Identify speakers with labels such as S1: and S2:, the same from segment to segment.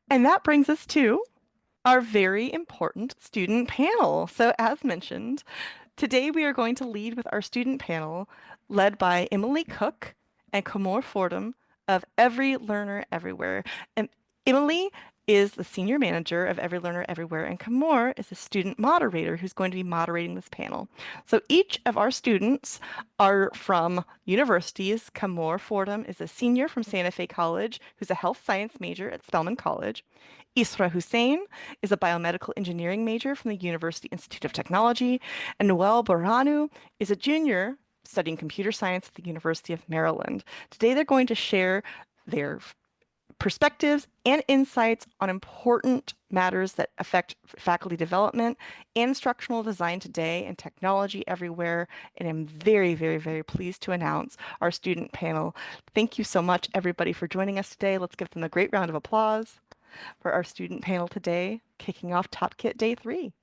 S1: And that brings us to our very important student panel. So as mentioned, today we are going to lead with our student panel led by Emilie Cook and Camore Fordham of Every Learner Everywhere. And Emilie is the senior manager of Every Learner Everywhere, and Camore is the student moderator who's going to be moderating this panel. So each of our students are from universities. Camore Fordham is a senior from Santa Fe College who's a health science major at Spelman College. Isra Hussein is a biomedical engineering major from the University Institute of Technology, and Noel Berhanu is a junior studying computer science at the University of Maryland. Today, they're going to share their perspectives and insights on important matters that affect faculty development and instructional design today and technology everywhere. And I'm very, very, very pleased to announce our student panel. Thank you so much, everybody, for joining us today. Let's give them a great round of applause for our student panel today, kicking off TOPkit Day 3.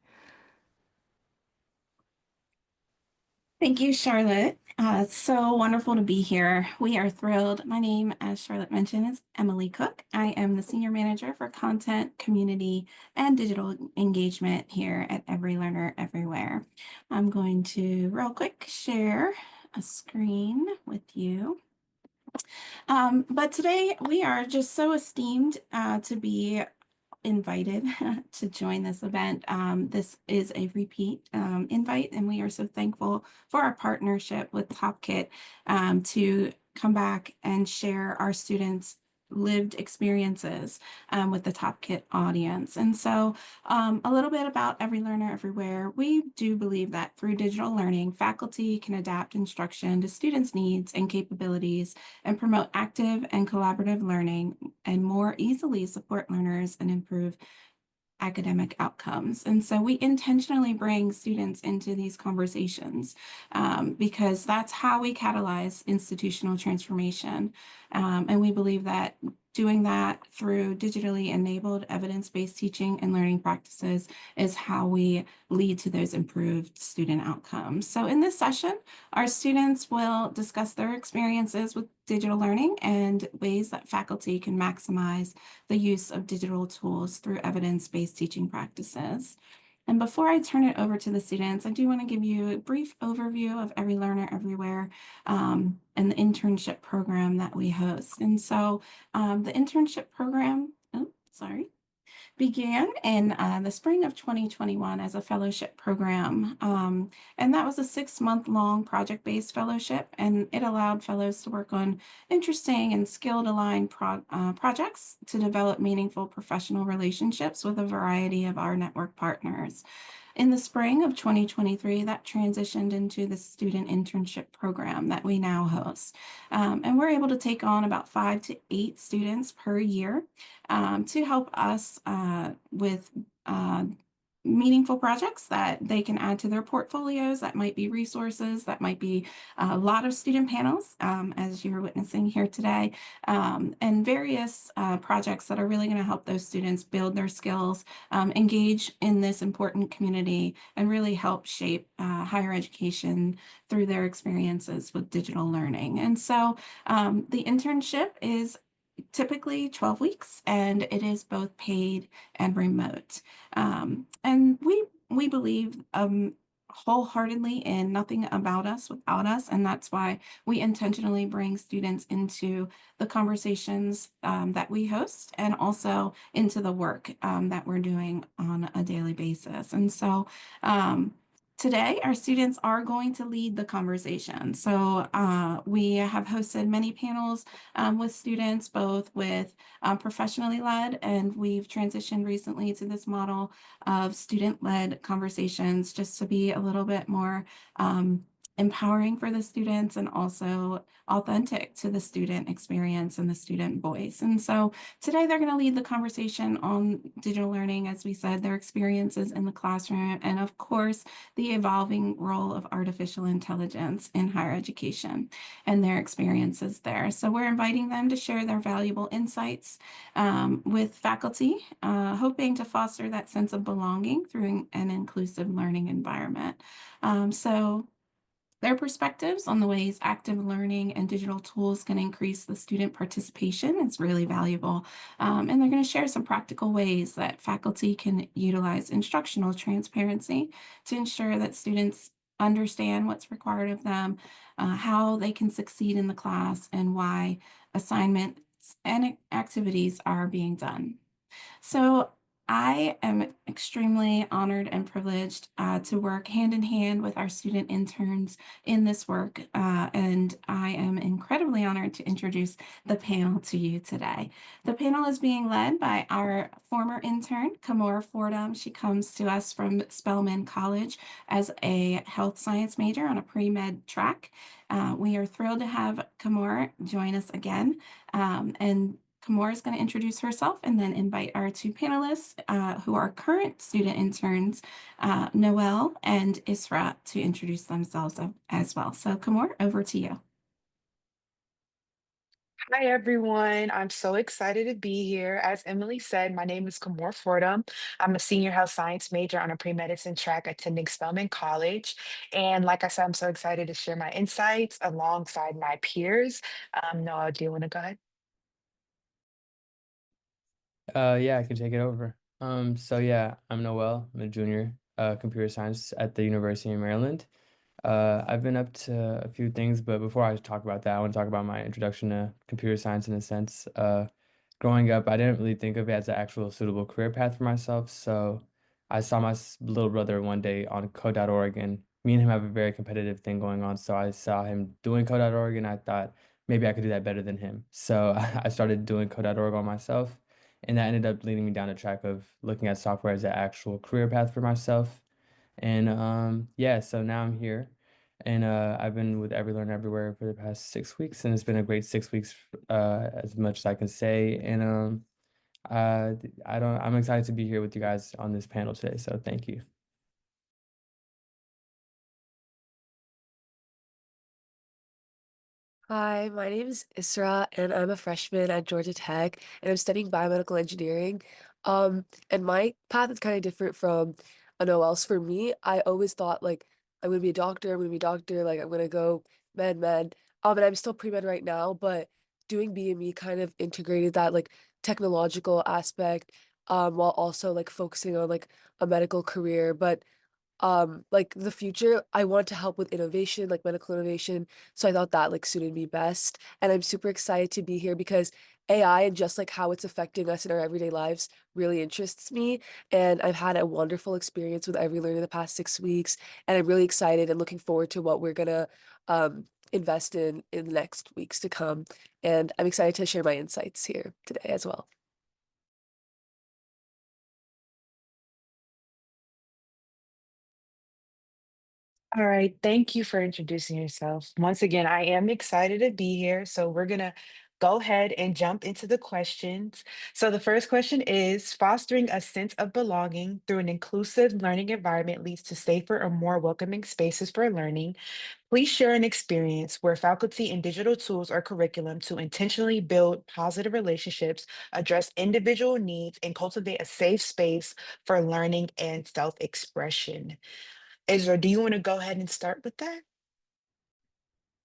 S2: Thank you, Charlotte. It's so wonderful to be here. We are thrilled. My name, as Charlotte mentioned, is Emilie Cook. I am the Senior Manager for Content, Community, and Digital Engagement here at Every Learner Everywhere. I'm going to real quick share a screen with you. But today we are just so esteemed to be invited to join this event. This is a repeat invite, and we are so thankful for our partnership with TOPkit to come back and share our students' lived experiences with the TOPkit audience. And so a little bit about Every Learner Everywhere. We do believe that through digital learning, faculty can adapt instruction to students' needs and capabilities and promote active and collaborative learning and more easily support learners and improve academic outcomes. And so we intentionally bring students into these conversations because that's how we catalyze institutional transformation. And we believe that doing that through digitally enabled evidence-based teaching and learning practices is how we lead to those improved student outcomes. So in this session, our students will discuss their experiences with digital learning and ways that faculty can maximize the use of digital tools through evidence-based teaching practices. And before I turn it over to the students, I do want to give you a brief overview of Every Learner Everywhere and the internship program that we host. And so the internship program, began in the spring of 2021 as a fellowship program. And that was a 6-month-long project-based fellowship, and it allowed fellows to work on interesting and skilled-aligned projects to develop meaningful professional relationships with a variety of our network partners. In the spring of 2023, that transitioned into the student internship program that we now host. And we're able to take on about 5 to 8 students per year to help us with meaningful projects that they can add to their portfolios. That might be resources, that might be a lot of student panels, as you're witnessing here today, and various projects that are really going to help those students build their skills, engage in this important community, and really help shape higher education through their experiences with digital learning. And so the internship is typically 12 weeks, and it is both paid and remote. And we believe wholeheartedly in nothing about us without us, and that's why we intentionally bring students into the conversations that we host and also into the work that we're doing on a daily basis. And so today, our students are going to lead the conversation. So we have hosted many panels with students, both with professionally led, and we've transitioned recently to this model of student-led conversations just to be a little bit more empowering for the students and also authentic to the student experience and the student voice. And so today they're going to lead the conversation on digital learning, as we said, their experiences in the classroom, and of course, the evolving role of artificial intelligence in higher education and their experiences there. So we're inviting them to share their valuable insights with faculty, hoping to foster that sense of belonging through an inclusive learning environment. So their perspectives on the ways active learning and digital tools can increase the student participation. It's really valuable. And they're going to share some practical ways that faculty can utilize instructional transparency to ensure that students understand what's required of them, how they can succeed in the class, and why assignments and activities are being done. So I am extremely honored and privileged to work hand in hand with our student interns in this work. And I am incredibly honored to introduce the panel to you today. The panel is being led by our former intern, Camore Fordham. She comes to us from Spelman College as a health science major on a pre-med track. We are thrilled to have Camore join us again. And Kamora is going to introduce herself and then invite our two panelists who are current student interns, Noel and Isra, to introduce themselves as well. So Kamora, over to you.
S3: Hi, everyone. I'm so excited to be here. As Emily said, my name is Camore Fordham. I'm a senior health science major on a pre-medicine track attending Spelman College. And like I said, I'm so excited to share my insights alongside my peers. Noah, do you want to go ahead?
S4: Yeah, I can take it over. So yeah, I'm Noel. I'm a junior, computer science at the University of Maryland. I've been up to a few things, but before I talk about that, I want to talk about my introduction to computer science in a sense. Growing up, I didn't really think of it as an actual suitable career path for myself, so I saw my little brother one day on code.org, and me and him have a very competitive thing going on, so I saw him doing code.org, and I thought maybe I could do that better than him. So I started doing code.org on myself, and that ended up leading me down a track of looking at software as an actual career path for myself. And yeah, so now I'm here, and I've been with Every Learn Everywhere for the past 6 weeks, and it's been a great 6 weeks, as much as I can say. And I'm excited to be here with you guys on this panel today. So thank you.
S5: Hi, my name is Isra, and I'm a freshman at Georgia Tech, and I'm studying biomedical engineering. And my path is kind of different from a Noel's. For me, I always thought like I'm gonna be a doctor, I'm gonna be a doctor, like I'm gonna go med. And I'm still pre-med right now, but doing BME kind of integrated that like technological aspect, while also like focusing on like a medical career. But like the future, I want to help with innovation, like medical innovation. So I thought that like suited me best. And I'm super excited to be here because AI and just like how it's affecting us in our everyday lives really interests me. And I've had a wonderful experience with Every Learn in the past 6 weeks. And I'm really excited and looking forward to what we're gonna invest in the next weeks to come. And I'm excited to share my insights here today as well.
S3: All right, thank you for introducing yourself. Once again, I am excited to be here. So we're going to go ahead and jump into the questions. So the first question is fostering a sense of belonging through an inclusive learning environment leads to safer or more welcoming spaces for learning. Please share an experience where faculty and digital tools or curriculum to intentionally build positive relationships, address individual needs, and cultivate a safe space for learning and self-expression. Ezra, do you want to go ahead and start with that?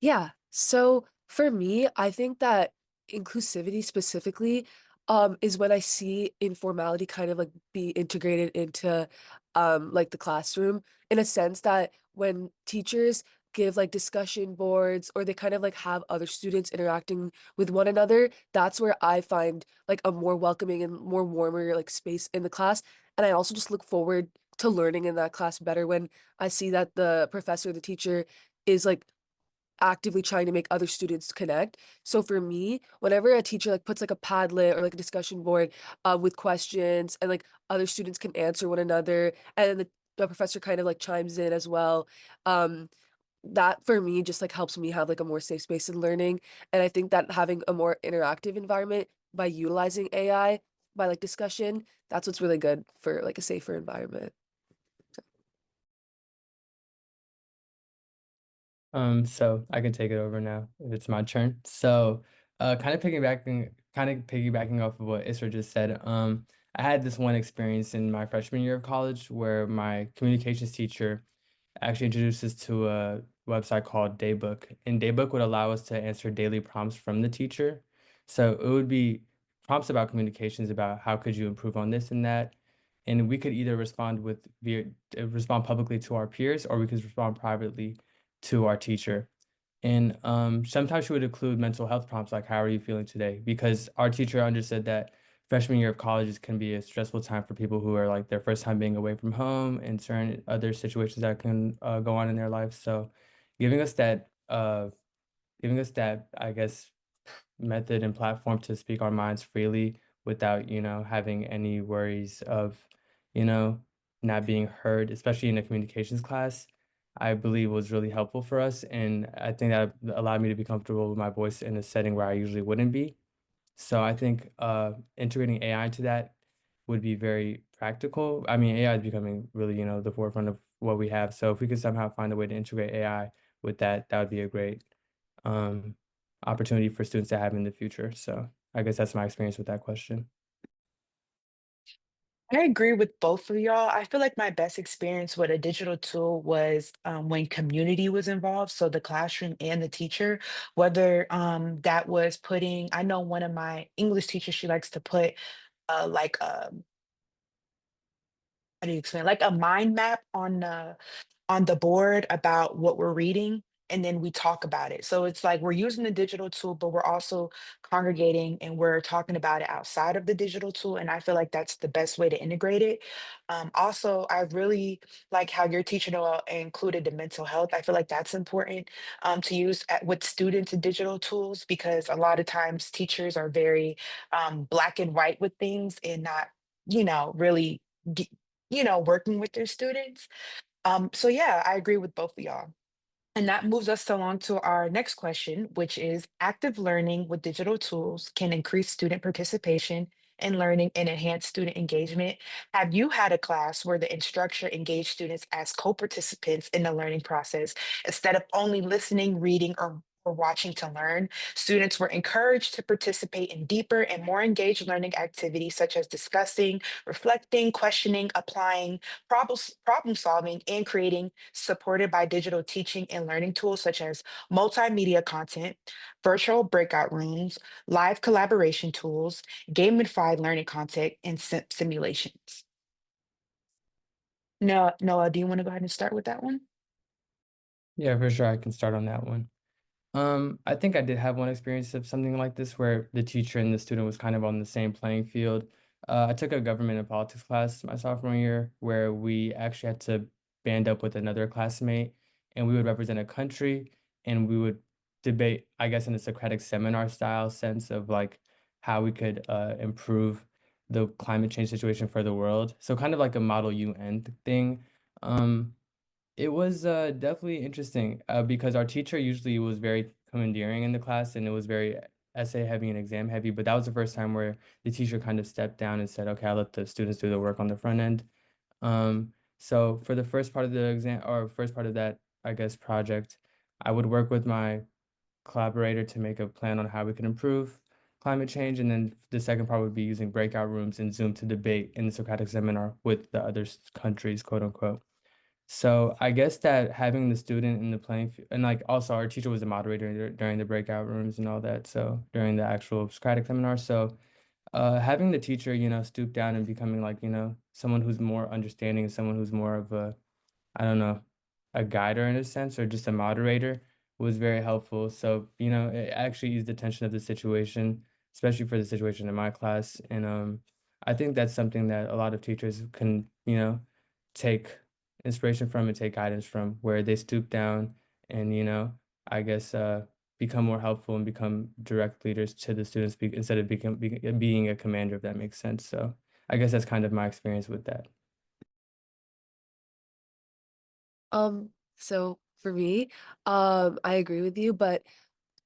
S5: Yeah. So for me, I think that inclusivity specifically is when I see informality kind of like be integrated into like the classroom in a sense that when teachers give like discussion boards or they kind of like have other students interacting with one another, that's where I find like a more welcoming and more warmer like space in the class. And I also just look forward to learning in that class better when I see that the professor, the teacher is like actively trying to make other students connect. So for me, whenever a teacher like puts like a Padlet or like a discussion board with questions and like other students can answer one another and then the professor kind of like chimes in as well. Um, that for me just like helps me have like a more safe space in learning. And I think that having a more interactive environment by utilizing AI by like discussion, that's what's really good for like a safer environment.
S4: So I can take it over now if it's my turn. So, kind of piggybacking off of what Isra just said. I had this one experience in my freshman year of college where my communications teacher actually introduced us to a website called Daybook, and Daybook would allow us to answer daily prompts from the teacher. So it would be prompts about communications, about how could you improve on this and that, and we could either respond publicly to our peers, or we could respond privately to our teacher. And sometimes she would include mental health prompts like, how are you feeling today? Because our teacher understood that freshman year of colleges can be a stressful time for people who are like their first time being away from home and certain other situations that can go on in their life. So giving us that, I guess, method and platform to speak our minds freely without, having any worries of, you know, not being heard, especially in a communications class, I believe was really helpful for us. And I think that allowed me to be comfortable with my voice in a setting where I usually wouldn't be. So I think integrating AI into that would be very practical. I mean, AI is becoming really, the forefront of what we have. So if we could somehow find a way to integrate AI with that, that would be a great um, opportunity for students to have in the future. So I guess that's my experience with that question.
S3: I agree with both of y'all. I feel like my best experience with a digital tool was when community was involved, so the classroom and the teacher, whether that was putting, I know one of my English teachers, she likes to put like how do you explain, like a mind map on the board about what we're reading, and then we talk about it. So it's like we're using the digital tool, but we're also congregating and we're talking about it outside of the digital tool. And I feel like that's the best way to integrate it. Also, I really like how your teacher Noel included the mental health. I feel like that's important to use with students and digital tools, because a lot of times teachers are very black and white with things and not, really, working with their students. So yeah, I agree with both of y'all. And that moves us along to our next question, which is active learning with digital tools can increase student participation in learning and enhance student engagement. Have you had a class where the instructor engaged students as co-participants in the learning process instead of only listening, reading, or watching to learn? Students were encouraged to participate in deeper and more engaged learning activities such as discussing, reflecting, questioning, applying, problem solving, and creating, supported by digital teaching and learning tools such as multimedia content, virtual breakout rooms, live collaboration tools, gamified learning content, and simulations. No, Noah, do you want to go ahead and start with that one?
S4: Yeah, for sure. I can start on that one. I think I did have one experience of something like this where the teacher and the student was kind of on the same playing field. I took a government and politics class my sophomore year where we actually had to band up with another classmate, and we would represent a country, and we would debate, I guess, in a Socratic seminar style sense of like how we could improve the climate change situation for the world. So kind of like a model UN thing. Um, it was definitely interesting because our teacher usually was very commandeering in the class, and it was very essay heavy and exam heavy. But that was the first time where the teacher kind of stepped down and said, "Okay, I'll let the students do the work on the front end." So for the first part of the exam, or first part of that, I guess, project, I would work with my collaborator to make a plan on how we could improve climate change, and then the second part would be using breakout rooms and Zoom to debate in the Socratic seminar with the other countries, quote unquote. So I guess that having the student in the playing field, and like also our teacher was a moderator during the breakout rooms and all that. So during the actual Socratic seminar, so having the teacher, stoop down and becoming like, someone who's more understanding, someone who's more of a, I don't know, a guider in a sense, or just a moderator was very helpful. So, it actually eased the tension of the situation, especially for the situation in my class. And I think that's something that a lot of teachers can, take inspiration from and take guidance from, where they stoop down and, I guess become more helpful and become direct leaders to the students instead of being a commander, if that makes sense. So I guess that's kind of my experience with that.
S5: So for me, I agree with you, but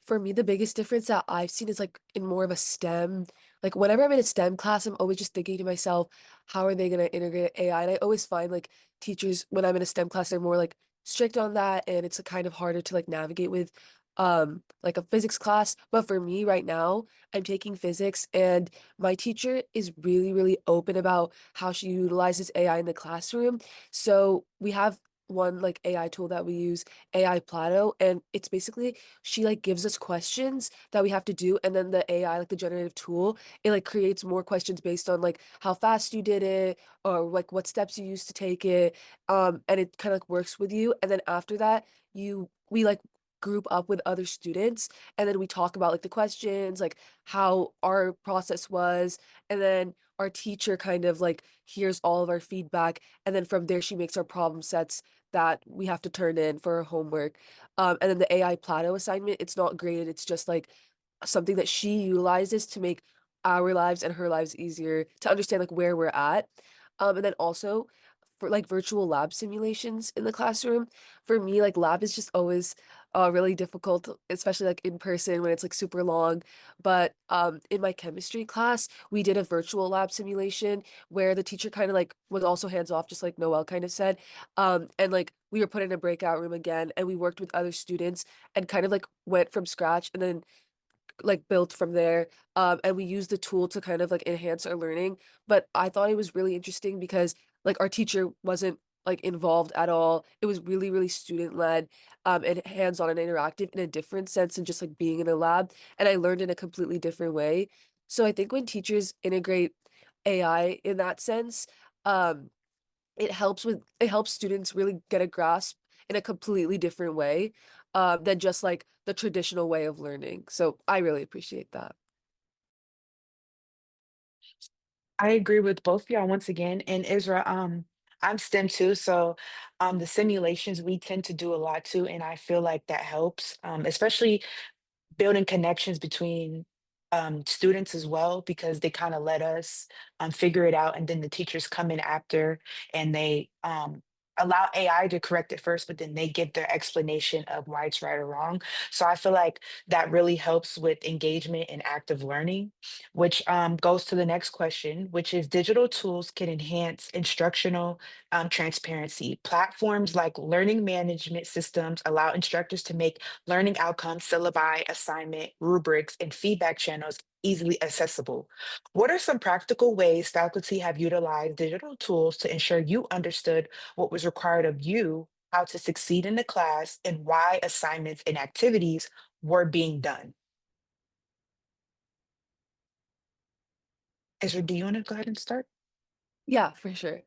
S5: for me, the biggest difference that I've seen is like in more of a STEM. Like whenever I'm in a STEM class, I'm always just thinking to myself, how are they going to integrate AI? And I always find like teachers, when I'm in a STEM class, they're more like strict on that, and it's kind of harder to like navigate with like a physics class. But for me right now, I'm taking physics, and my teacher is really, really open about how she utilizes AI in the classroom. So we have one like AI tool that we use, AI Plato, and it's basically she like gives us questions that we have to do, and then the AI, like the generative tool, it like creates more questions based on like how fast you did it or like what steps you used to take it. And it kind of like works with you. And then after that, we like group up with other students and then we talk about like the questions, like how our process was, and then our teacher kind of like hears all of our feedback, and then from there she makes our problem sets that we have to turn in for our homework. And then the AI Plato assignment, it's not graded, it's just like something that she utilizes to make our lives and her lives easier to understand like where we're at. And then also for like virtual lab simulations in the classroom, for me, like lab is just always really difficult, especially like in person when it's like super long. But in my chemistry class, we did a virtual lab simulation where the teacher kind of like was also hands off, just like Noel kind of said. And like we were put in a breakout room again, and we worked with other students and kind of like went from scratch and then like built from there. And we used the tool to kind of like enhance our learning. But I thought it was really interesting because like our teacher wasn't like involved at all. It was really, really student led, and hands-on and interactive in a different sense than just like being in a lab. And I learned in a completely different way. So I think when teachers integrate AI in that sense, um, it helps students really get a grasp in a completely different way than just like the traditional way of learning. So I really appreciate that.
S3: I agree with both of y'all once again. And Isra, I'm STEM too, so the simulations we tend to do a lot too, and I feel like that helps, especially building connections between students as well, because they kind of let us figure it out, and then the teachers come in after and they allow AI to correct it first, but then they give their explanation of why it's right or wrong. So I feel like that really helps with engagement and active learning, which goes to the next question, which is digital tools can enhance instructional transparency. Platforms like learning management systems allow instructors to make learning outcomes, syllabi, assignment, rubrics, and feedback channels easily accessible. What are some practical ways faculty have utilized digital tools to ensure you understood what was required of you, how to succeed in the class, and why assignments and activities were being done? Ezra, do you want to go ahead and start?
S5: Yeah, for sure.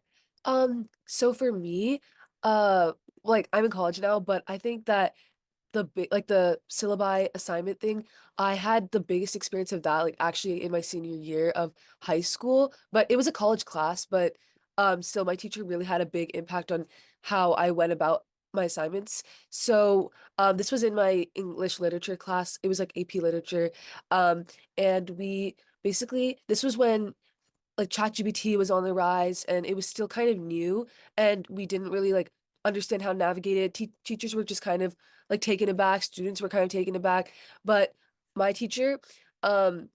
S5: So for me, uh, like I'm in college now, but I think that the syllabi assignment thing, I had the biggest experience of that like actually in my senior year of high school, but it was a college class, but still my teacher really had a big impact on how I went about my assignments. So this was in my English literature class. It was like AP literature. Um and we basically this was when like ChatGPT was on the rise and it was still kind of new and we didn't really like understand how to navigate it. Teachers were just kind of like taken aback, students were kind of taken aback. But my teacher,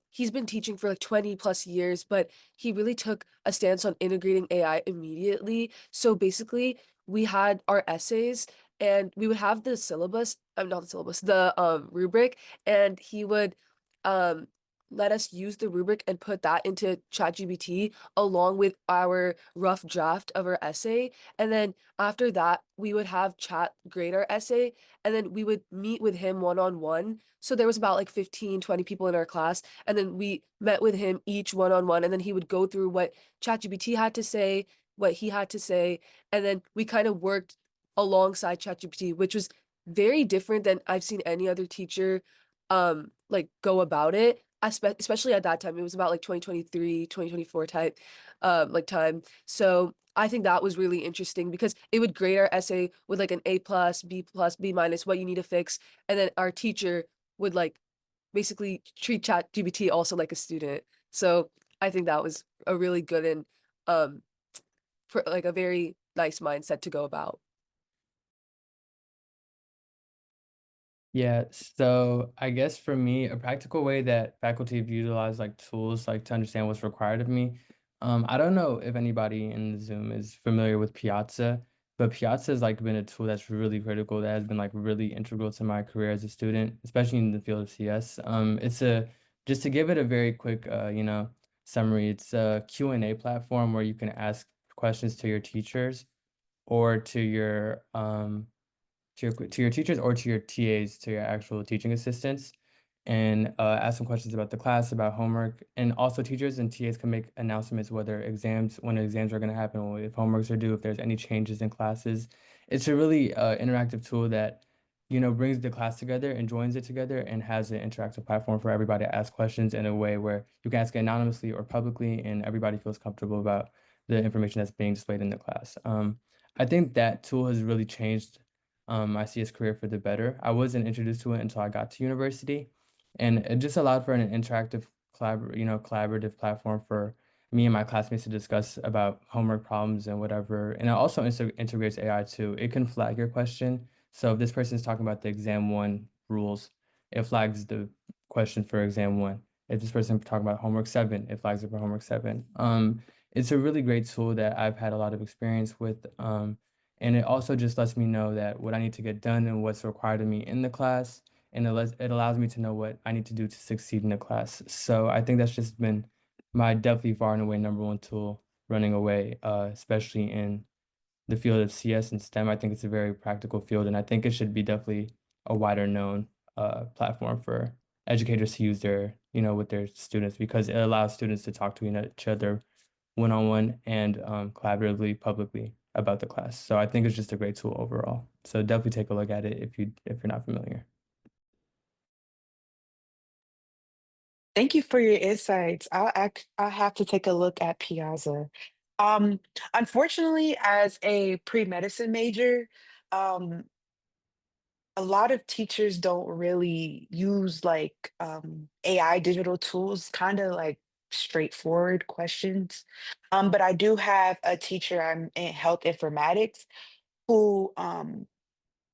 S5: he's been teaching for like 20 plus years, but he really took a stance on integrating AI immediately. So basically, we had our essays and we would have the syllabus, I'm not the syllabus, the rubric, and he would um let us use the rubric and put that into ChatGPT along with our rough draft of our essay. And then after that, we would have Chat grade our essay, and then we would meet with him one on one. So there was about like 15, 20 people in our class, and then we met with him each one on one, and then he would go through what ChatGPT had to say, what he had to say, and then we kind of worked alongside ChatGPT, which was very different than I've seen any other teacher like go about it. Especially at that time, it was about like 2023, 2024 type like time. So I think that was really interesting because it would grade our essay with like an A plus, B minus, what you need to fix. And then our teacher would like basically treat ChatGPT also like a student. So I think that was a really good and um like a very nice mindset to go about.
S4: Yeah, so I guess for me, a practical way that faculty have utilized like tools like to understand what's required of me. I don't know if anybody in the Zoom is familiar with Piazza, but Piazza has like been a tool that's really critical that has been like really integral to my career as a student, especially in the field of CS. It's a just to give it a very quick summary, it's a Q&A platform where you can ask questions to your teachers or to your teachers or to your TAs, to your actual teaching assistants, and ask some questions about the class, about homework, and also teachers and TAs can make announcements when exams are going to happen, or if homeworks are due, if there's any changes in classes. It's a really interactive tool that brings the class together and joins it together and has an interactive platform for everybody to ask questions in a way where you can ask it anonymously or publicly, and everybody feels comfortable about the information that's being displayed in the class. I think that tool has really changed my CS career for the better. I wasn't introduced to it until I got to university, and it just allowed for an interactive, collaborative platform for me and my classmates to discuss about homework problems and whatever. And it also integrates AI too. It can flag your question. So if this person is talking about the exam one rules, it flags the question for exam one. If this person talking about homework seven, it flags it for homework seven. It's a really great tool that I've had a lot of experience with. And it also just lets me know that what I need to get done and what's required of me in the class. And it allows me to know what I need to do to succeed in the class. So I think that's just been my definitely far and away number one tool running away, especially in the field of CS and STEM. I think it's a very practical field, and I think it should be definitely a wider known platform for educators to use with their students, because it allows students to talk to each other one-on-one and collaboratively publicly about the class. So I think it's just a great tool overall. So definitely take a look at it if you're not familiar.
S3: Thank you for your insights. I'll have to take a look at Piazza. Um, Unfortunately, as a pre-medicine major, um, a lot of teachers don't really use like AI digital tools, kind of like straightforward questions. But I do have a teacher, I'm in health informatics, who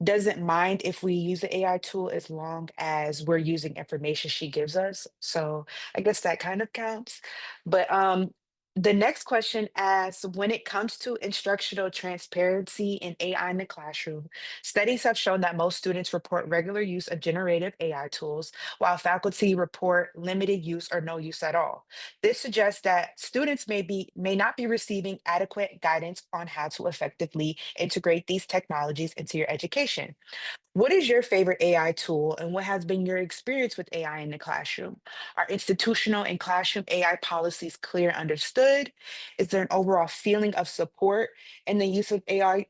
S3: doesn't mind if we use the AI tool as long as we're using information she gives us. So I guess that kind of counts. But the next question asks, when it comes to instructional transparency in AI in the classroom, studies have shown that most students report regular use of generative AI tools, while faculty report limited use or no use at all. This suggests that students may not be receiving adequate guidance on how to effectively integrate these technologies into your education. What is your favorite AI tool, and what has been your experience with AI in the classroom? Are institutional and classroom AI policies clear and understood? Is there an overall feeling of support in the use of AI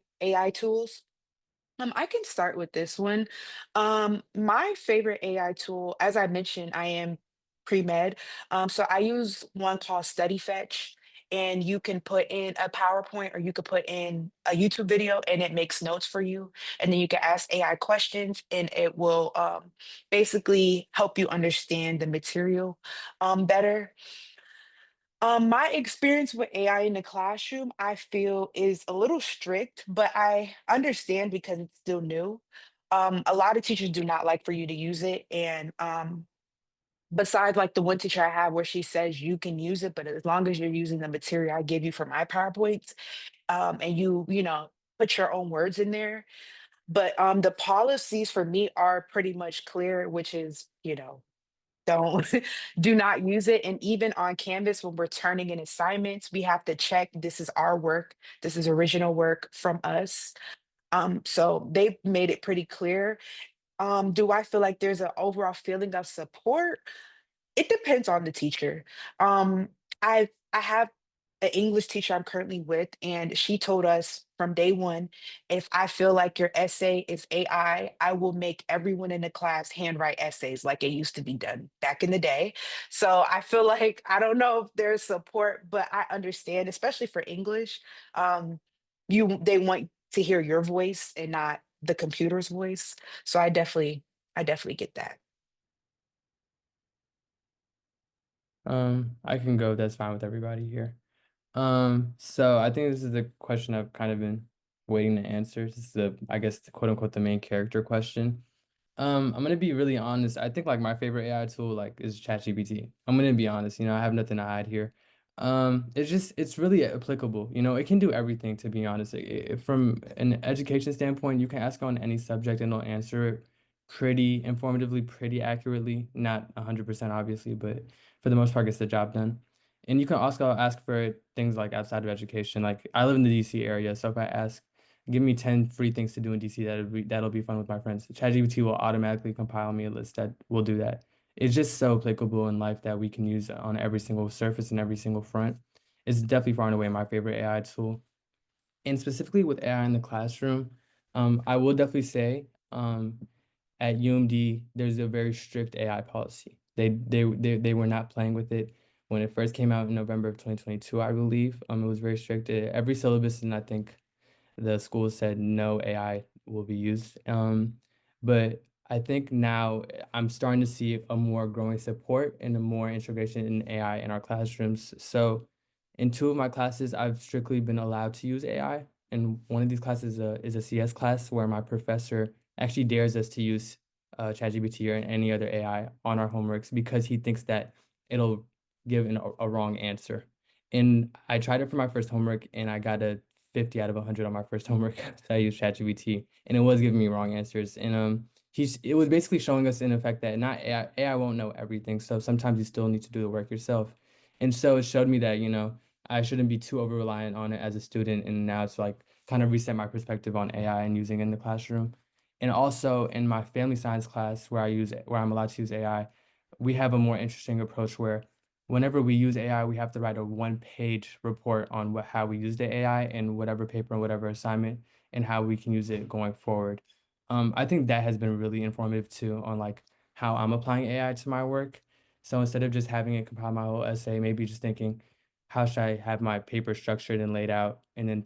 S3: tools? I can start with this one. My favorite AI tool, as I mentioned, I am pre-med. So I use one called Study Fetch, and you can put in a PowerPoint or you could put in a YouTube video and it makes notes for you. And then you can ask AI questions and it will basically help you understand the material better. My experience with AI in the classroom, I feel is a little strict, but I understand because it's still new. A lot of teachers do not like for you to use it. And besides like the one teacher I have where she says you can use it, but as long as you're using the material I give you for my PowerPoints, and you put your own words in there. But the policies for me are pretty much clear, which is, don't do not use it. And even on Canvas, when we're turning in assignments, we have to check this is our work, this is original work from us. So they've made it pretty clear. Do I feel like there's an overall feeling of support? It depends on the teacher. Um, I have an English teacher I'm currently with, and she told us from day one, if I feel like your essay is AI, I will make everyone in the class handwrite essays like it used to be done back in the day. So I feel like I don't know if there's support, but I understand, especially for English. They want to hear your voice and not the computer's voice. So I definitely get that.
S4: I can go. That's fine with everybody here. So I think this is the question I've kind of been waiting to answer. This is I guess, the quote unquote, the main character question. I'm gonna be really honest. I think like my favorite AI tool like is ChatGPT. I'm gonna be honest, I have nothing to hide here. It's really applicable. It can do everything, to be honest. From an education standpoint, you can ask on any subject and it'll answer it pretty informatively, pretty accurately. Not 100% obviously, but for the most part gets the job done. And you can also ask for things like outside of education. Like I live in the DC area, so if I ask give me 10 free things to do in DC that'll be fun with my friends. ChatGPT will automatically compile me a list that will do that. It's just so applicable in life that we can use on every single surface and every single front. It's definitely far and away my favorite AI tool. And specifically with AI in the classroom, I will definitely say at UMD, there's a very strict AI policy. They were not playing with it when it first came out in November of 2022, I believe. It was very strict. Every syllabus, and I think the school said no AI will be used. But I think now I'm starting to see a more growing support and a more integration in AI in our classrooms. So in two of my classes, I've strictly been allowed to use AI. And one of these classes is a CS class where my professor actually dares us to use ChatGPT or any other AI on our homeworks because he thinks that it'll give a wrong answer. And I tried it for my first homework and I got a 50 out of 100 on my first homework. So I used ChatGPT and it was giving me wrong answers. And it was basically showing us in effect that not AI won't know everything. So sometimes you still need to do the work yourself. And so it showed me that, I shouldn't be too over reliant on it as a student. And now it's like kind of reset my perspective on AI and using it in the classroom. And also in my family science class where I'm allowed to use AI, we have a more interesting approach where whenever we use AI, we have to write a one-page report on how we use the AI in whatever paper and whatever assignment and how we can use it going forward. I think that has been really informative too on like how I'm applying AI to my work. So instead of just having it compile my whole essay, maybe just thinking, how should I have my paper structured and laid out, and then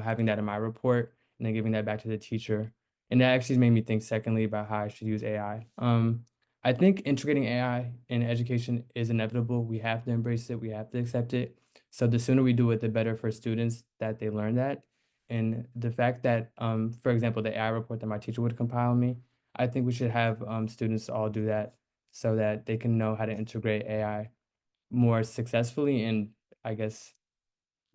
S4: having that in my report and then giving that back to the teacher. And that actually made me think secondly about how I should use AI. I think integrating AI in education is inevitable. We have to embrace it. We have to accept it. So the sooner we do it, the better for students that they learn that. And the fact that, for example, the AI report that my teacher would compile me, I think we should have students all do that so that they can know how to integrate AI more successfully and I guess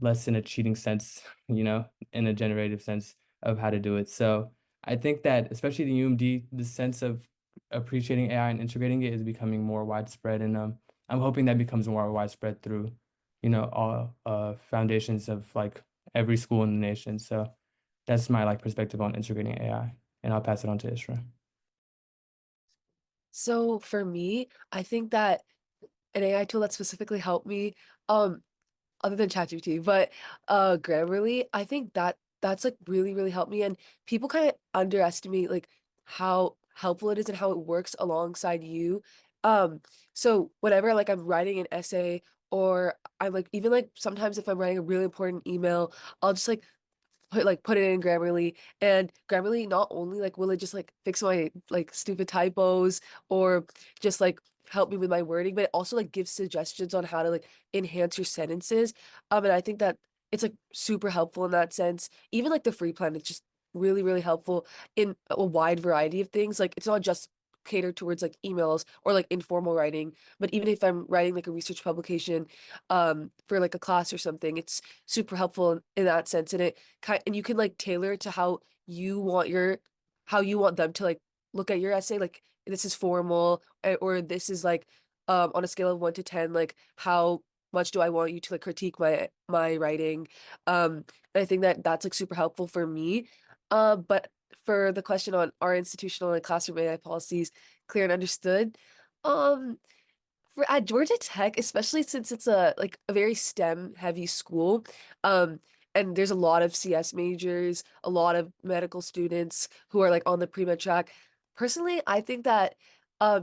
S4: less in a cheating sense, in a generative sense of how to do it. So I think that especially the UMD, the sense of appreciating AI and integrating it is becoming more widespread. And I'm hoping that becomes more widespread through, all foundations of like every school in the nation. So that's my like perspective on integrating AI. And I'll pass it on to Isra.
S5: So for me, I think that an AI tool that specifically helped me, um, other than ChatGPT, but Grammarly, I think that that's like really, really helped me. And people kind of underestimate like how helpful it is and how it works alongside you. Um, so whenever like I'm writing an essay or I'm like even like sometimes if I'm writing a really important email, I'll just like put it in Grammarly, and Grammarly not only like will it just like fix my like stupid typos or just like help me with my wording, but it also like gives suggestions on how to like enhance your sentences. And I think that it's like super helpful in that sense. Even like the free plan, it's just really, really helpful in a wide variety of things. Like it's not just catered towards like emails or like informal writing, but even if I'm writing like a research publication for like a class or something, it's super helpful in that sense. And and you can like tailor it to how you want them to like look at your essay. Like this is formal or this is like on a scale of 1 to 10, like how much do I want you to like critique my writing. And I think that that's like super helpful for me. But for the question on our institutional and classroom AI policies, clear and understood. Um, for at Georgia Tech, especially since it's a like a very STEM heavy school, um, and there's a lot of CS majors, a lot of medical students who are like on the pre-med track. Personally, I think that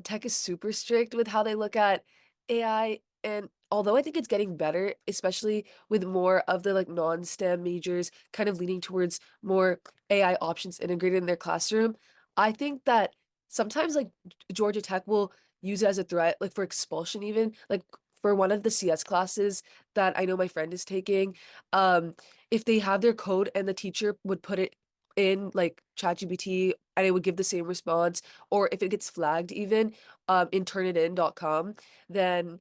S5: tech is super strict with how they look at AI, and although I think it's getting better, especially with more of the like non-STEM majors kind of leaning towards more AI options integrated in their classroom, I think that sometimes like Georgia Tech will use it as a threat, like for expulsion even. Like for one of the CS classes that I know my friend is taking, um, if they have their code and the teacher would put it in like ChatGPT and it would give the same response, or if it gets flagged even in turnitin.com, then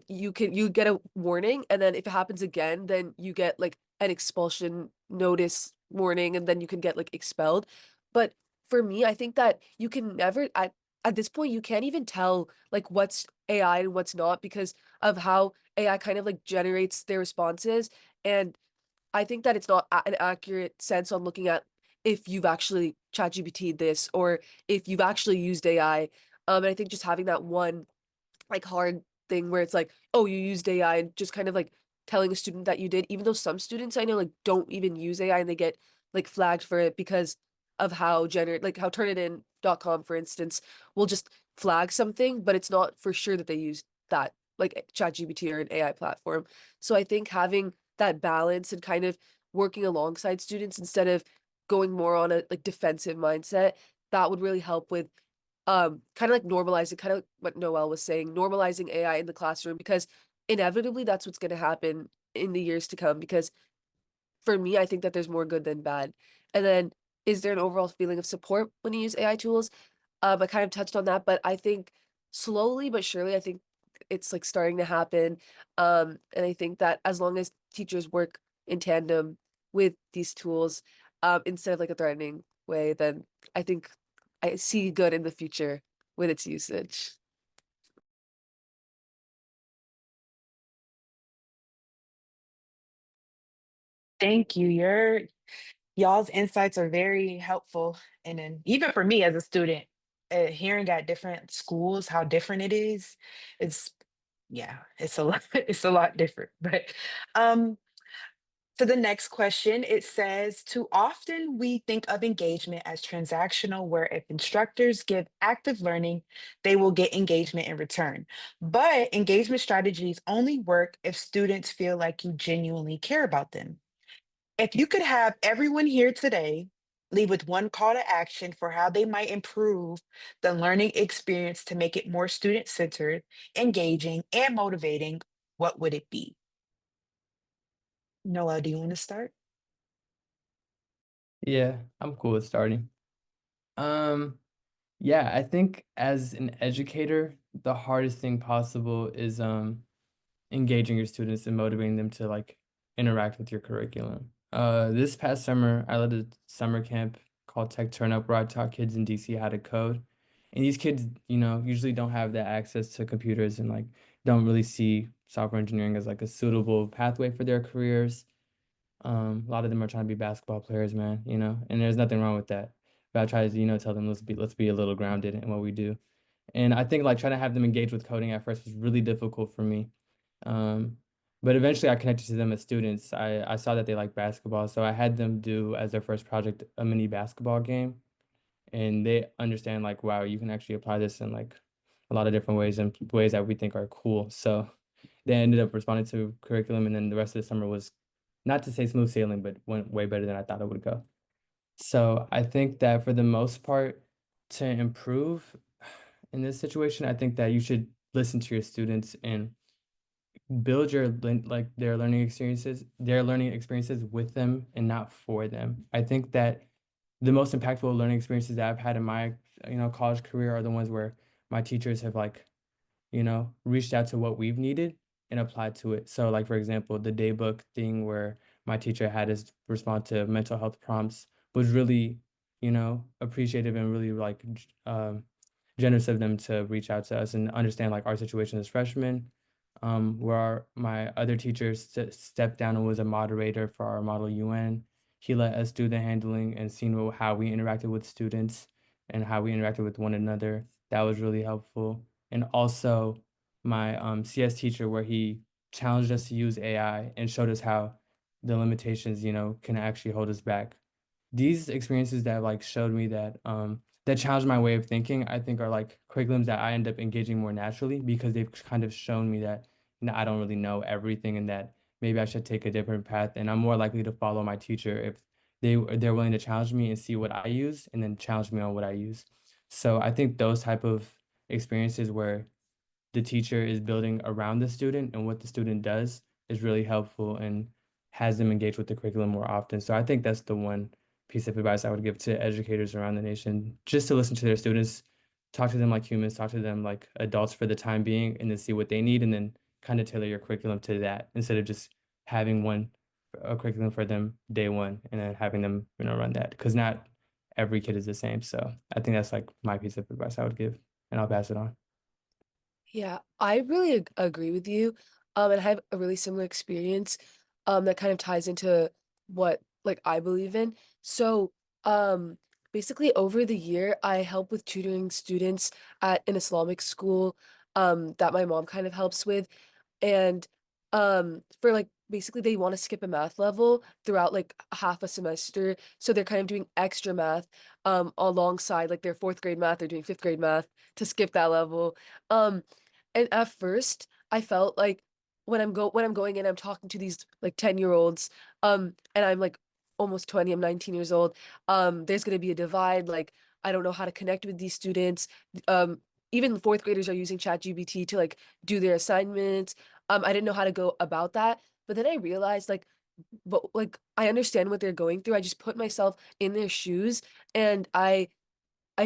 S5: you get a warning, and then if it happens again, then you get like an expulsion notice warning, and then you can get like expelled. But for me, I think that you can never at this point you can't even tell like what's AI and what's not because of how AI kind of like generates their responses. And I think that it's not an accurate sense on looking at if you've actually ChatGPT this or if you've actually used AI. And I think just having that one like hard thing where it's like, oh, you used AI and just kind of like telling a student that you did, even though some students I know like don't even use AI and they get like flagged for it because of how like how Turnitin.com, for instance, will just flag something, but it's not for sure that they use that like ChatGPT or an AI platform. So I think having that balance and kind of working alongside students instead of going more on a like defensive mindset, that would really help with kind of like normalizing, kind of like what Noel was saying, normalizing AI in the classroom because inevitably that's what's going to happen in the years to come. Because for me, I think that there's more good than bad. And then, is there an overall feeling of support when you use AI tools? I kind of touched on that, but I think slowly but surely, I think it's like starting to happen. And I think that as long as teachers work in tandem with these tools, instead of like a threatening way, then I think I see good in the future with its usage.
S3: Thank you. Y'all's insights are very helpful. And then even for me as a student, hearing at different schools how different it is, it's yeah, it's a lot, it's a lot different. But um, for the next question, it says, too often we think of engagement as transactional, where if instructors give active learning, they will get engagement in return. But engagement strategies only work if students feel like you genuinely care about them. If you could have everyone here today leave with one call to action for how they might improve the learning experience to make it more student centered, engaging, and motivating, what would it be? Noah, do you want to start?
S4: Yeah, I'm cool with starting. Um, yeah, I think as an educator, the hardest thing possible is engaging your students and motivating them to like interact with your curriculum. This past summer, I led a summer camp called Tech Turn Up where I taught kids in DC how to code. And these kids, usually don't have that access to computers and like don't really see software engineering as like a suitable pathway for their careers. A lot of them are trying to be basketball players, man, and there's nothing wrong with that. But I try to, tell them let's be a little grounded in what we do. And I think like trying to have them engage with coding at first was really difficult for me. Um, but eventually I connected to them as students. I saw that they like basketball, so I had them do as their first project a mini basketball game, and they understand like, wow, you can actually apply this in like a lot of different ways and ways that we think are cool. So they ended up responding to curriculum, and then the rest of the summer was not to say smooth sailing, but went way better than I thought it would go. So I think that for the most part, to improve in this situation, I think that you should listen to your students and build like their learning experiences with them and not for them. I think that the most impactful learning experiences that I've had in my, college career are the ones where my teachers have like reached out to what we've needed and applied to it. So, like, for example, the daybook thing where my teacher had us respond to mental health prompts was really, appreciative and really like generous of them to reach out to us and understand like our situation as freshmen. Where my other teacher stepped down and was a moderator for our Model UN. He let us do the handling and seen how we interacted with students and how we interacted with one another. That was really helpful. And also my CS teacher, where he challenged us to use AI and showed us how the limitations, can actually hold us back. These experiences that like showed me that challenged my way of thinking, I think are like curriculums that I end up engaging more naturally because they've kind of shown me that I don't really know everything and that maybe I should take a different path, and I'm more likely to follow my teacher if they're willing to challenge me and see what I use and then challenge me on what I use. So I think those type of experiences where the teacher is building around the student and what the student does is really helpful and has them engage with the curriculum more often. So I think that's the one piece of advice I would give to educators around the nation, just to listen to their students, talk to them like humans, talk to them like adults for the time being, and then see what they need, and then kind of tailor your curriculum to that instead of just having a curriculum for them day one and then having them, run that because not every kid is the same. So I think that's like my piece of advice I would give, and I'll pass it on.
S5: Yeah, I really agree with you. And I have a really similar experience that kind of ties into what like I believe in. So, um, basically over the year, I help with tutoring students at an Islamic school, that my mom kind of helps with. And for like basically they want to skip a math level throughout like half a semester. So they're kind of doing extra math alongside like their fourth grade math, they're doing fifth grade math to skip that level. Um and at first I felt like when I'm going in, I'm talking to these like 10-year-olds, and I'm like almost 20, I'm 19 years old. There's gonna be a divide, like I don't know how to connect with these students. Um, Even the fourth graders are using ChatGPT to like do their assignments. I didn't know how to go about that. But then I realized but like I understand what they're going through. I just put myself in their shoes and I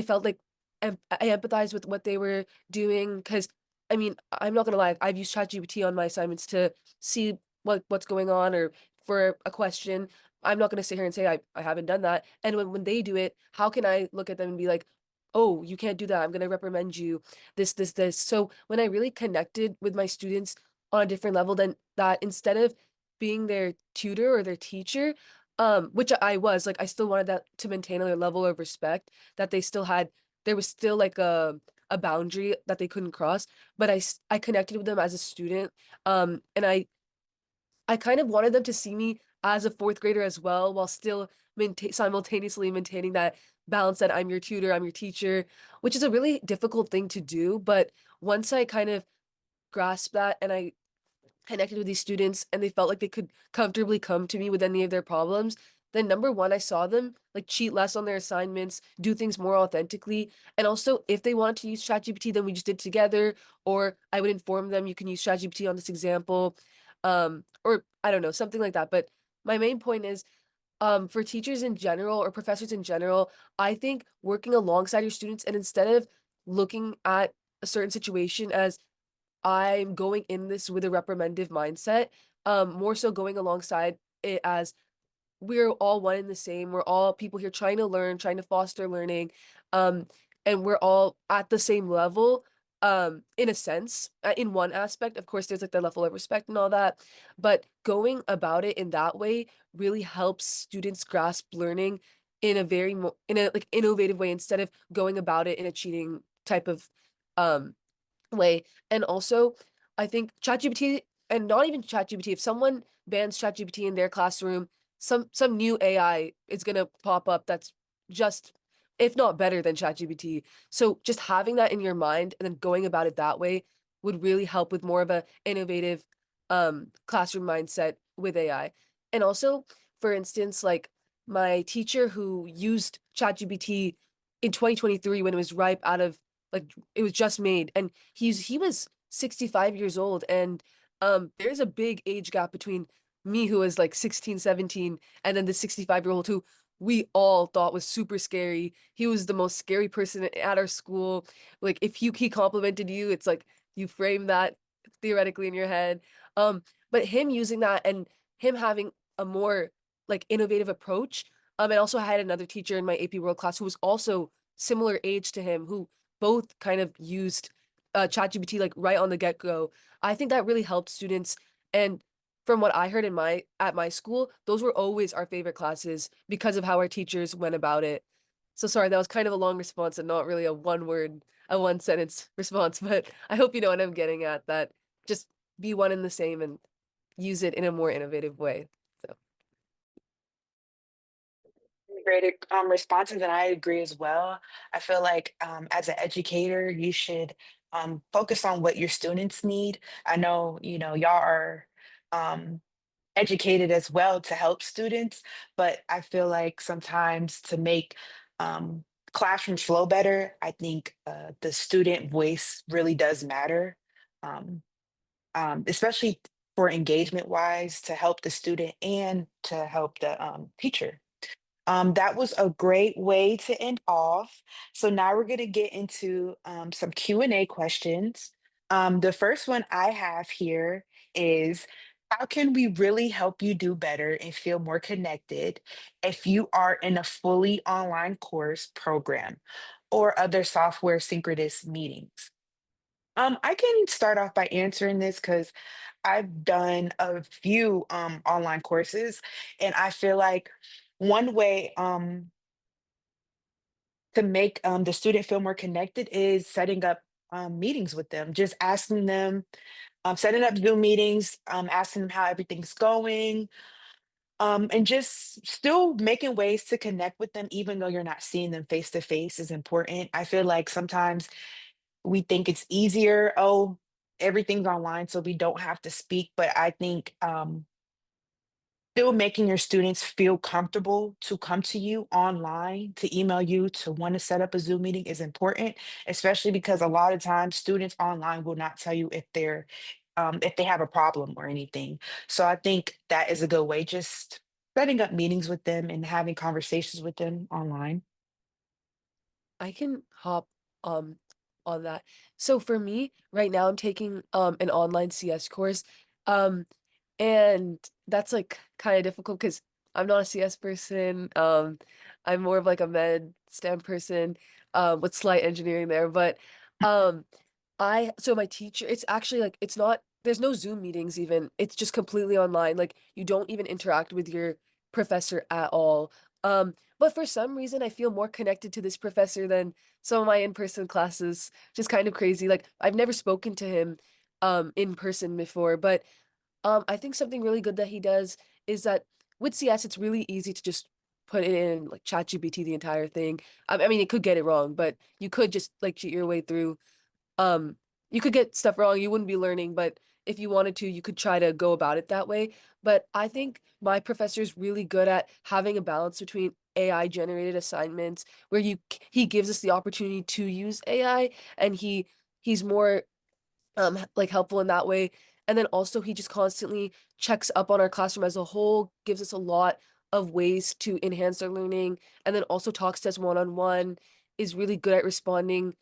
S5: felt like I empathized with what they were doing because I mean, I'm not gonna lie, I've used ChatGPT on my assignments to see what's going on or for a question. I'm not gonna sit here and say I haven't done that. And when they do it, how can I look at them and be like, oh, you can't do that. I'm gonna reprimand you. This. So when I really connected with my students on a different level than that, instead of being their tutor or their teacher, which I was, like I still wanted that to maintain a level of respect that they still had there was still like a boundary that they couldn't cross, but I connected with them as a student, and I kind of wanted them to see me as a fourth grader as well while still simultaneously maintaining that balance that I'm your tutor, I'm your teacher, which is a really difficult thing to do, but once I kind of grasped that and I connected with these students and they felt like they could comfortably come to me with any of their problems, then number one, I saw them like cheat less on their assignments, do things more authentically. And also, if they wanted to use ChatGPT, then we just did it together, or I would inform them you can use ChatGPT on this example, or I don't know, something like that. But my main point is for teachers in general or professors in general, I think working alongside your students and instead of looking at a certain situation as I'm going in this with a reprimandative mindset, more so going alongside it as we're all one and the same. We're all people here trying to learn, trying to foster learning, um, and we're all at the same level, in a sense. In one aspect, of course, there's like the level of respect and all that, but going about it in that way really helps students grasp learning in a in a like innovative way instead of going about it in a cheating type of um way. And also, I think ChatGPT and not even ChatGPT, if someone bans ChatGPT in their classroom, some new AI is gonna pop up that's just, if not better than ChatGPT. So just having that in your mind and then going about it that way would really help with more of a innovative classroom mindset with AI. And also, for instance, like my teacher who used ChatGPT in 2023 when it was ripe out of like it was just made and he was 65 years old and there's a big age gap between me who was like 16, 17, and then the 65-year-old who we all thought was super scary. He was the most scary person at our school. Like if he complimented you, it's like you frame that theoretically in your head. But him using that and him having a more like innovative approach. And also I had another teacher in my AP World class who was also similar age to him who both kind of used ChatGPT like right on the get-go. I think that really helped students. And from what I heard in my at my school, those were always our favorite classes because of how our teachers went about it. So sorry, that was kind of a long response and not really a one sentence response, but I hope you know what I'm getting at, that just be one and the same and use it in a more innovative way. So
S3: Great responses, and I agree as well. I feel like as an educator, you should focus on what your students need. I know, y'all are um, educated as well to help students, but I feel like sometimes to make um, classrooms flow better, I think the student voice really does matter, um, especially for engagement wise to help the student and to help the teacher. That was a great way to end off. So now we're going to get into some Q&A questions. The first one I have here is, how can we really help you do better and feel more connected if you are in a fully online course program or other software synchronous meetings? I can start off by answering this because I've done a few online courses, and I feel like one way to make the student feel more connected is setting up meetings with them, just asking them, setting up Zoom meetings, asking them how everything's going, and just still making ways to connect with them, even though you're not seeing them face to face, is important. I feel like sometimes we think it's easier, oh, everything's online, so we don't have to speak. But I think still making your students feel comfortable to come to you online, to email you, to want to set up a Zoom meeting is important, especially because a lot of times students online will not tell you if they have a problem or anything. So I think that is a good way, just setting up meetings with them and having conversations with them online.
S5: I can hop um on that. So for me, right now I'm taking an online CS course. Um and that's like kind of difficult because I'm not a CS person. I'm more of like a med STEM person with slight engineering there. But um so my teacher, it's actually like it's not there's no Zoom meetings even. It's just completely online. Like you don't even interact with your professor at all. But for some reason I feel more connected to this professor than some of my in-person classes. Just kind of crazy. Like I've never spoken to him in person before, but I think something really good that he does is that with CS it's really easy to just put it in like ChatGPT the entire thing. I mean, it could get it wrong, but you could just like cheat your way through um, you could get stuff wrong, you wouldn't be learning, but if you wanted to, you could try to go about it that way. But I think my professor is really good at having a balance between AI generated assignments where he gives us the opportunity to use AI and he's more like helpful in that way. And then also he just constantly checks up on our classroom as a whole, gives us a lot of ways to enhance our learning, and then also talks to us one-on-one, is really good at responding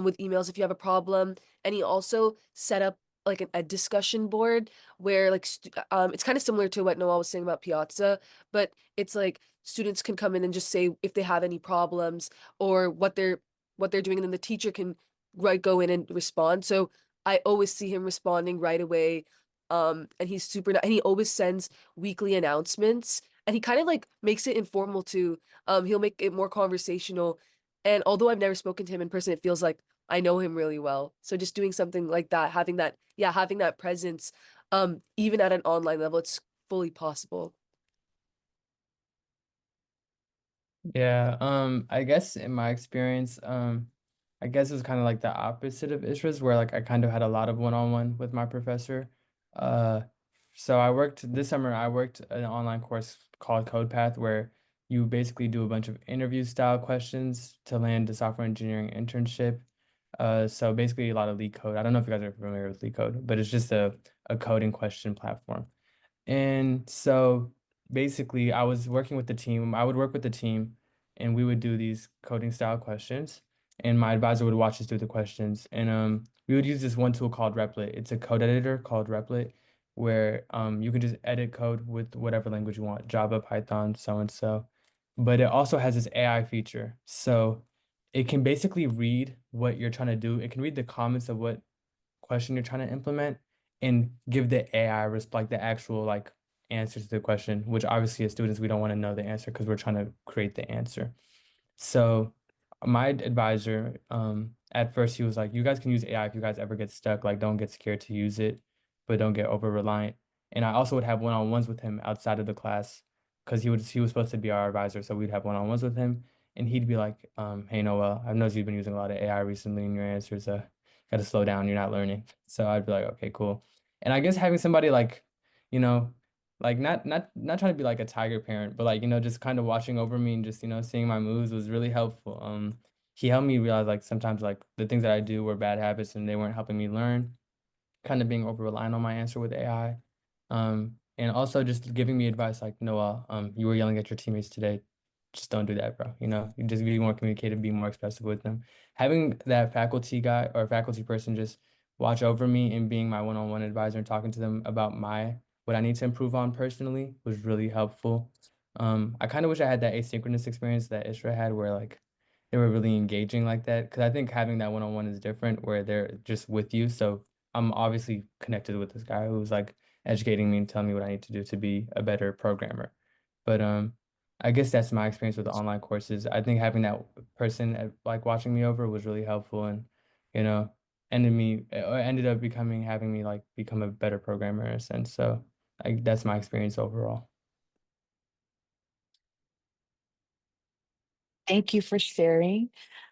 S5: with emails if you have a problem. And he also set up like a discussion board where like it's kind of similar to what Noel was saying about Piazza, but it's like students can come in and just say if they have any problems or what they're doing, and then the teacher can go in and respond. So I always see him responding right away. And he's super and he always sends weekly announcements and he kind of like makes it informal too. He'll make it more conversational. And although I've never spoken to him in person, it feels like I know him really well. So just doing something like that, having that presence, even at an online level, it's fully possible.
S4: Yeah, I guess in my experience, I guess it was kind of like the opposite of Isra's, where like I kind of had a lot of one-on-one with my professor. Uh, so I worked this summer, I worked an online course called Code Path, where you basically do a bunch of interview style questions to land a software engineering internship. So basically a lot of leak code. I don't know if you guys are familiar with leak code, but it's just a coding question platform. And so basically, I was working with the team. I would work with the team, and we would do these coding style questions. And my advisor would watch us through the questions. And we would use this one tool called Replit. It's a code editor called Replit, where you can just edit code with whatever language you want, Java, Python, so and so. But it also has this AI feature. So it can basically read what you're trying to do. It can read the comments of what question you're trying to implement and give the AI like the actual like answer to the question, which obviously as students we don't want to know the answer because we're trying to create the answer. So my advisor, at first he was like, you guys can use AI if you guys ever get stuck, like don't get scared to use it, but don't get over reliant. And I also would have one-on-ones with him outside of the class because he was supposed to be our advisor, so we'd have one-on-ones with him. And he'd be like, hey Noel, I've noticed you've been using a lot of AI recently in your answers. Gotta slow down, you're not learning. So I'd be like, okay, cool. And I guess having somebody like, you know, like not trying to be like a tiger parent, but like, just kind of watching over me and just, seeing my moves was really helpful. He helped me realize like sometimes like the things that I do were bad habits and they weren't helping me learn, kind of being over reliant on my answer with AI. And also just giving me advice like, Noah, you were yelling at your teammates today. Just don't do that, bro. You just be more communicative, be more expressive with them. Having that faculty guy or faculty person just watch over me and being my one-on-one advisor and talking to them about what I need to improve on personally was really helpful. I kind of wish I had that asynchronous experience that Isra had where like they were really engaging like that. Because I think having that one-on-one is different where they're just with you. So I'm obviously connected with this guy who's like educating me and telling me what I need to do to be a better programmer. But I guess that's my experience with the online courses. I think having that person like watching me over was really helpful and you know ended up becoming having me like become a better programmer in a sense. So that's my experience overall.
S3: Thank you for sharing.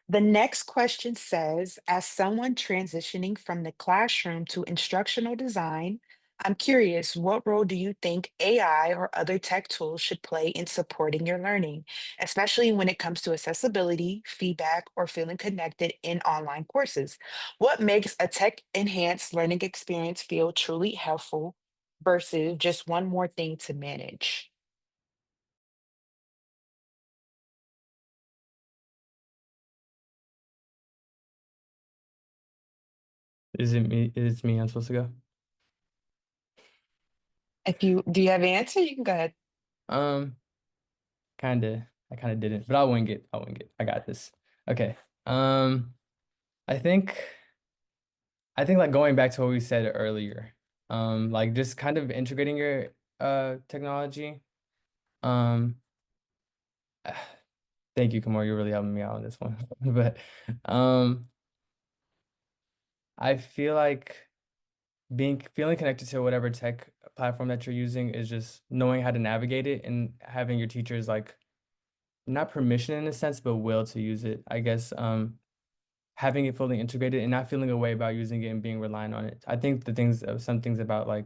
S3: The next question says, as someone transitioning from the classroom to instructional design, I'm curious, what role do you think AI or other tech tools should play in supporting your learning, especially when it comes to accessibility, feedback, or feeling connected in online courses? What makes a tech-enhanced learning experience feel truly helpful versus just one more thing to manage?
S4: Is it me? Is it me? I'm supposed to go?
S3: If you do you have an answer? You can go ahead.
S4: Um, I kind of didn't, but I'll wing it. I'll wing it. I got this. Okay. Um, I think I think like going back to what we said earlier, like just kind of integrating your technology. Um, thank you, Kamor. You're really helping me out on this one. But um, I feel like being feeling connected to whatever tech platform that you're using is just knowing how to navigate it and having your teachers like not permission in a sense, but will to use it. I guess having it fully integrated and not feeling a way about using it and being reliant on it. I think some things about like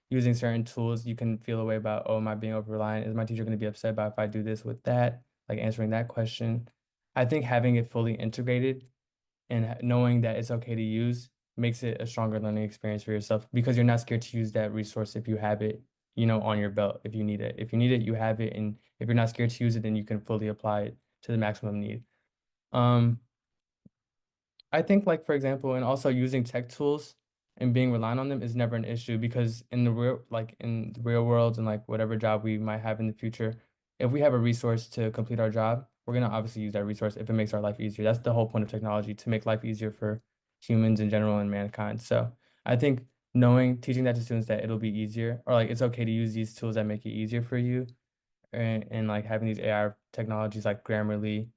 S4: using certain tools, you can feel a way about, oh, am I being over reliant? Is my teacher going to be upset about if I do this with that? Like answering that question. I think having it fully integrated and knowing that it's okay to use makes it a stronger learning experience for yourself because you're not scared to use that resource if you have it, on your belt if you need it. If you need it, you have it, and if you're not scared to use it, then you can fully apply it to the maximum need. Um, I think like for example, and also using tech tools and being reliant on them is never an issue because in the real world and like whatever job we might have in the future, if we have a resource to complete our job, we're gonna obviously use that resource if it makes our life easier. That's the whole point of technology, to make life easier for humans in general and mankind. So I think teaching that to students that it'll be easier or like it's okay to use these tools that make it easier for you and like having these AI technologies like Grammarly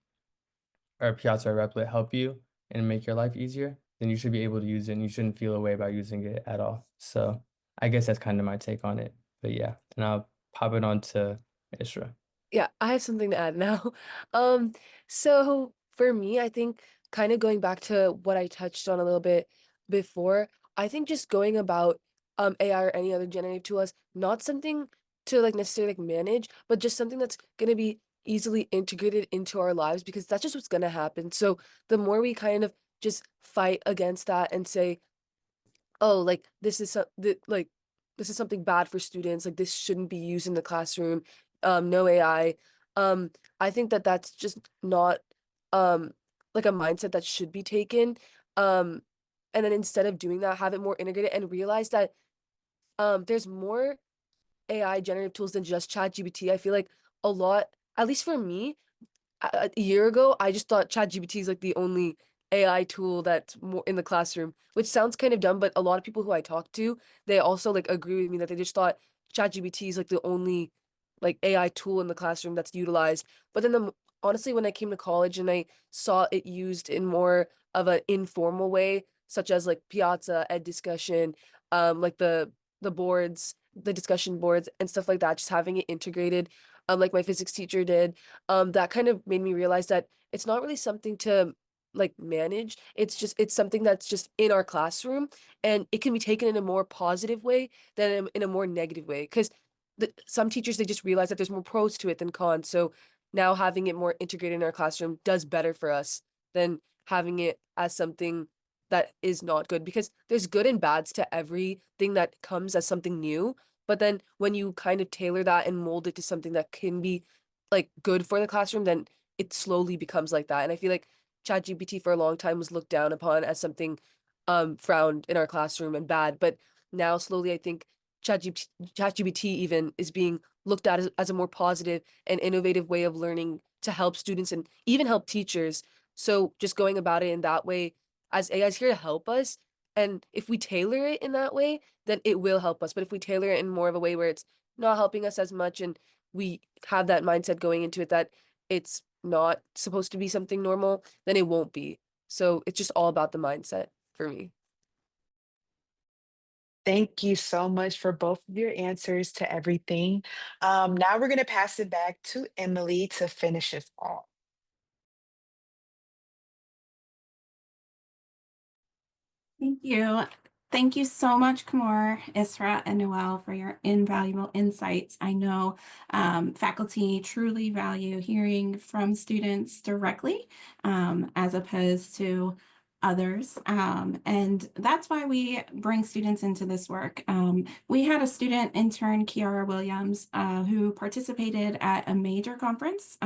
S4: or Piazza or Replit help you and make your life easier, then you should be able to use it and you shouldn't feel a way about using it at all. So I guess that's kind of my take on it. But yeah, and I'll pop it on to Isra.
S5: Yeah, I have something to add now. Um, so for me, I think kind of going back to what I touched on a little bit before, I think just going about AI or any other generative tool as not something to like necessarily like manage, but just something that's gonna be easily integrated into our lives because that's just what's gonna happen. So the more we kind of just fight against that and say, oh, like this is something bad for students, like this shouldn't be used in the classroom, no AI. I think that that's just not um like a mindset that should be taken. Um and then instead of doing that, have it more integrated and realize that there's more AI generative tools than just ChatGPT. I feel like a lot, at least for me, a year ago, I just thought ChatGPT is like the only AI tool that's more in the classroom, which sounds kind of dumb, but a lot of people who I talk to, they also like agree with me that they just thought ChatGPT is like the only like AI tool in the classroom that's utilized. But then honestly, when I came to college and I saw it used in more of an informal way, such as like Piazza, Ed Discussion, like the boards, the discussion boards and stuff like that, just having it integrated, like my physics teacher did, that kind of made me realize that it's not really something to like manage. It's something that's just in our classroom and it can be taken in a more positive way than in a more negative way. Because some teachers they just realize that there's more pros to it than cons. So now having it more integrated in our classroom does better for us than having it as something that is not good because there's good and bads to everything that comes as something new. But then when you kind of tailor that and mold it to something that can be like good for the classroom, then it slowly becomes like that. And I feel like ChatGPT for a long time was looked down upon as something frowned in our classroom and bad. But now slowly I think ChatGPT even is being looked at as a more positive and innovative way of learning to help students and even help teachers So just going about it in that way, as AI is here to help us, and if we tailor it in that way, then it will help us. But if we tailor it in more of a way where it's not helping us as much, and we have that mindset going into it that it's not supposed to be something normal, then it won't be. So it's just all about the mindset for me.
S3: Thank you so much for both of your answers to everything. Now we're going to pass it back to Emily to finish us off.
S2: Thank you. Thank you so much, Camore, Isra, and Noel, for your invaluable insights. I know faculty truly value hearing from students directly as opposed to others. And that's why we bring students into this work. We had a student intern, Kiara Williams, who participated at a major conference.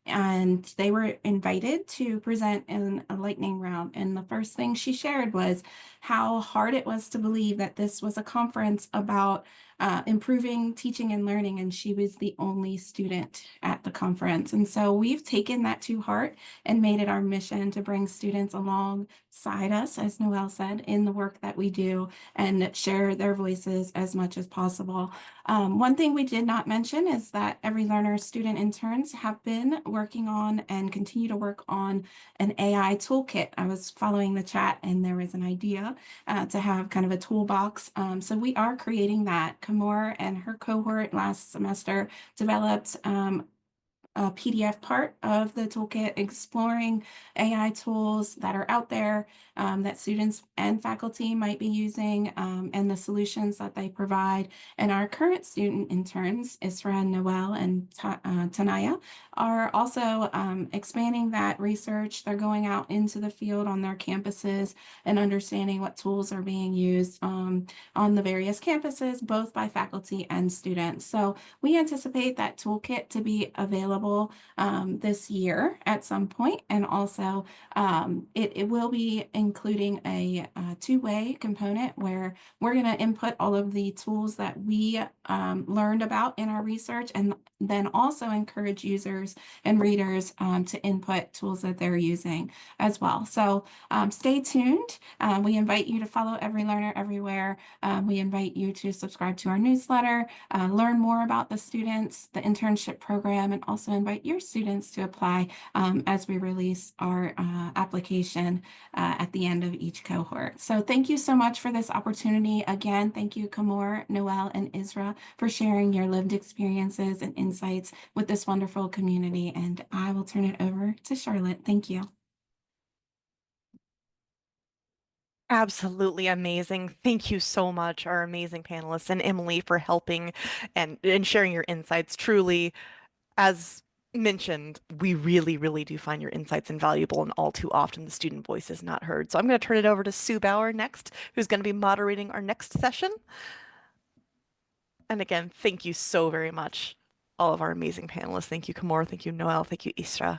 S2: And they were invited to present in a lightning round. And the first thing she shared was how hard it was to believe that this was a conference about improving teaching and learning, and she was the only student at the conference. And so we've taken that to heart and made it our mission to bring students alongside us, as Noel said, in the work that we do and share their voices as much as possible. One thing we did not mention is that Every Learner student interns have been working on and continue to work on an AI toolkit. I was following the chat and there was an idea to have kind of a toolbox. So we are creating that. Camore and her cohort last semester developed a PDF part of the toolkit exploring AI tools that are out there that students and faculty might be using and the solutions that they provide. And our current student interns, Isra, Noel, and Tanaya, are also expanding that research. They're going out into the field on their campuses and understanding what tools are being used on the various campuses, both by faculty and students. So we anticipate that toolkit to be available this year at some point, and also it will be including a two-way component where we're going to input all of the tools that we learned about in our research, and then also encourage users and readers to input tools that they're using as well. So stay tuned. We invite you to follow Every Learner Everywhere. We invite you to subscribe to our newsletter, learn more about the students, the internship program, and also invite your students to apply as we release our application at the end of each cohort. So thank you so much for this opportunity. Again, thank you, Camore, Noel, and Isra, for sharing your lived experiences and insights with this wonderful community. And I will turn it over to Charlotte. Thank you.
S1: Absolutely amazing. Thank you so much, our amazing panelists, and Emily for helping and sharing your insights. Truly, as mentioned, we really, really do find your insights invaluable, and all too often the student voice is not heard. So I'm going to turn it over to Sue Bauer next, who's going to be moderating our next session. And again, thank you so very much, all of our amazing panelists. Thank you, Camore. Thank you, Noel. Thank you, Isra.